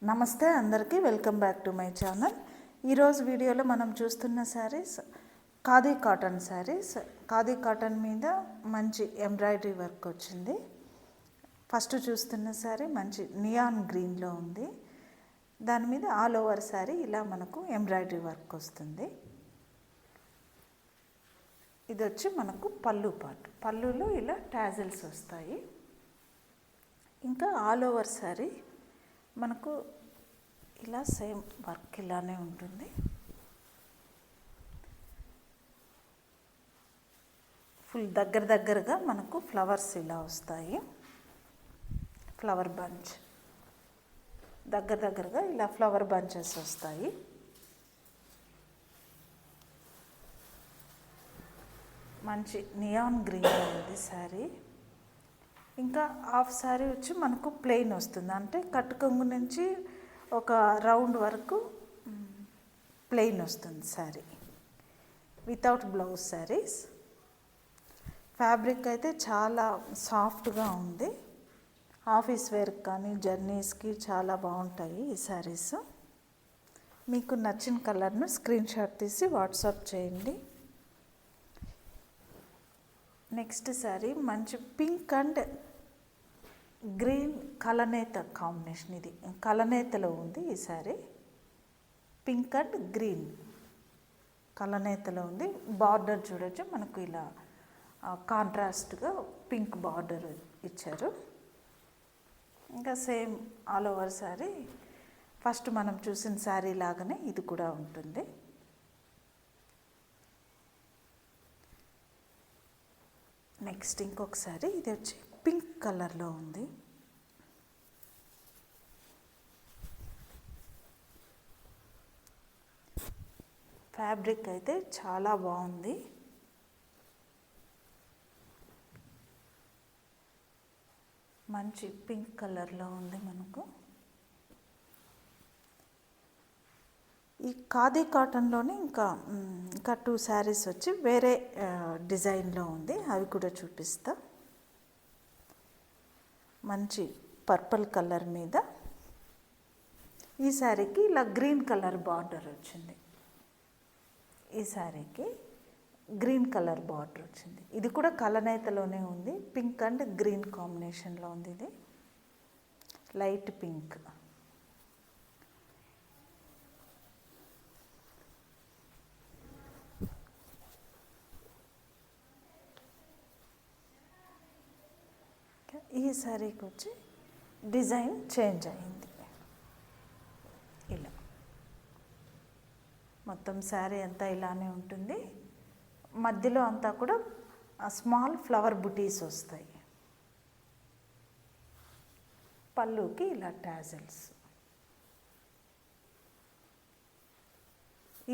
నమస్తే అందరికీ welcome back to my channel. ఈరోజు వీడియోలో మనం చూస్తున్న శారీస్ ఖాదీ కాటన్ శారీస్. ఖాదీ కాటన్ మీద మంచి ఎంబ్రాయిడరీ వర్క్ వచ్చింది. ఫస్ట్ చూస్తున్న శారీ మంచి నియాన్ గ్రీన్లో ఉంది. దాని మీద ఆల్ ఓవర్ శారీ ఇలా మనకు ఎంబ్రాయిడరీ వర్క్ వస్తుంది. ఇది వచ్చి మనకు పళ్ళు పార్ట్. పళ్ళులో ఇలా టాజిల్స్ వస్తాయి. ఇంకా ఆల్ ఓవర్ శారీ మనకు ఇలా సేమ్ వర్క్ ఇలానే ఉంటుంది. ఫుల్ దగ్గరగా మనకు ఫ్లవర్స్ ఇలా వస్తాయి. ఫ్లవర్ బంచ్ దగ్గరగా ఇలా ఫ్లవర్ బంచెస్ వస్తాయి. మంచి నియాన్ గ్రీన్లో ఉంది శారీ. ఇంకా హాఫ్ శారీ వచ్చి మనకు ప్లెయిన్ వస్తుంది. అంటే కట్టుకొంగు నుంచి ఒక రౌండ్ వరకు ప్లెయిన్ వస్తుంది sari, without blouse saris. Fabric అయితే చాలా సాఫ్ట్గా ఉంది. ఆఫీస్ వేర్కి కానీ జర్నీస్కి చాలా బాగుంటాయి ఈ శారీస్. మీకు నచ్చిన కలర్ను స్క్రీన్ షాట్ తీసి వాట్సాప్ చేయండి. నెక్స్ట్ శారీ మంచి పింక్ అండ్ గ్రీన్ కలనేత కాంబినేషన్. ఇది కలనేతలో ఉంది ఈ శారీ. పింక్ అండ్ గ్రీన్ కలనేతలో ఉంది. బార్డర్ చూడొచ్చు, మనకు ఇలా కాంట్రాస్ట్గా పింక్ బార్డర్ ఇచ్చారు. ఇంకా same all over sari first మనం చూసిన శారీ లాగానే ఇది కూడా ఉంటుంది. నెక్స్ట్ ఇంకొక శారీ, ఇది వచ్చి పింక్ కలర్లో ఉంది. ఫ్యాబ్రిక్ అయితే చాలా బాగుంది. మంచి పింక్ కలర్లో ఉంది మనకు. ఈ ఖాదీ కాటన్లోనే ఇంకా 2 శారీస్ వచ్చి వేరే డిజైన్లో ఉంది, అవి కూడా చూపిస్తా. మంచి పర్పుల్ కలర్ మీద ఈ శారీకి ఇలా గ్రీన్ కలర్ బార్డర్ వచ్చింది. ఈ శారీకి గ్రీన్ కలర్ బార్డర్ వచ్చింది. ఇది కూడా కలనేతలోనే ఉంది. పింక్ అండ్ గ్రీన్ కాంబినేషన్లో ఉంది. ఇది లైట్ పింక్. ఈ శారీకి వచ్చి డిజైన్ చేంజ్ అయింది. ఇలా మొత్తం శారీ అంతా ఇలానే ఉంటుంది. మధ్యలో అంతా కూడా స్మాల్ ఫ్లవర్ బుటీస్ వస్తాయి. పళ్ళుకి ఇలా టాజిల్స్.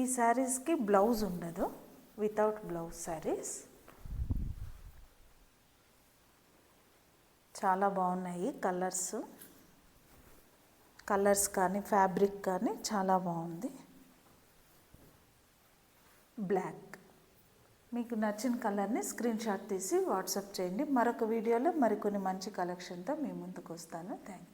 ఈ శారీస్కి బ్లౌజ్ ఉండదు, వితౌట్ బ్లౌజ్ శారీస్. చాలా బాగున్నాయి కలర్స్ కానీ ఫ్యాబ్రిక్ కానీ చాలా బాగుంది. బ్లాక్. మీకు నచ్చిన కలర్ని స్క్రీన్ షాట్ తీసి వాట్సాప్ చేయండి. మరొక వీడియోలో మరికొన్ని మంచి కలెక్షన్తో మీ ముందుకు వస్తాను. Thank you.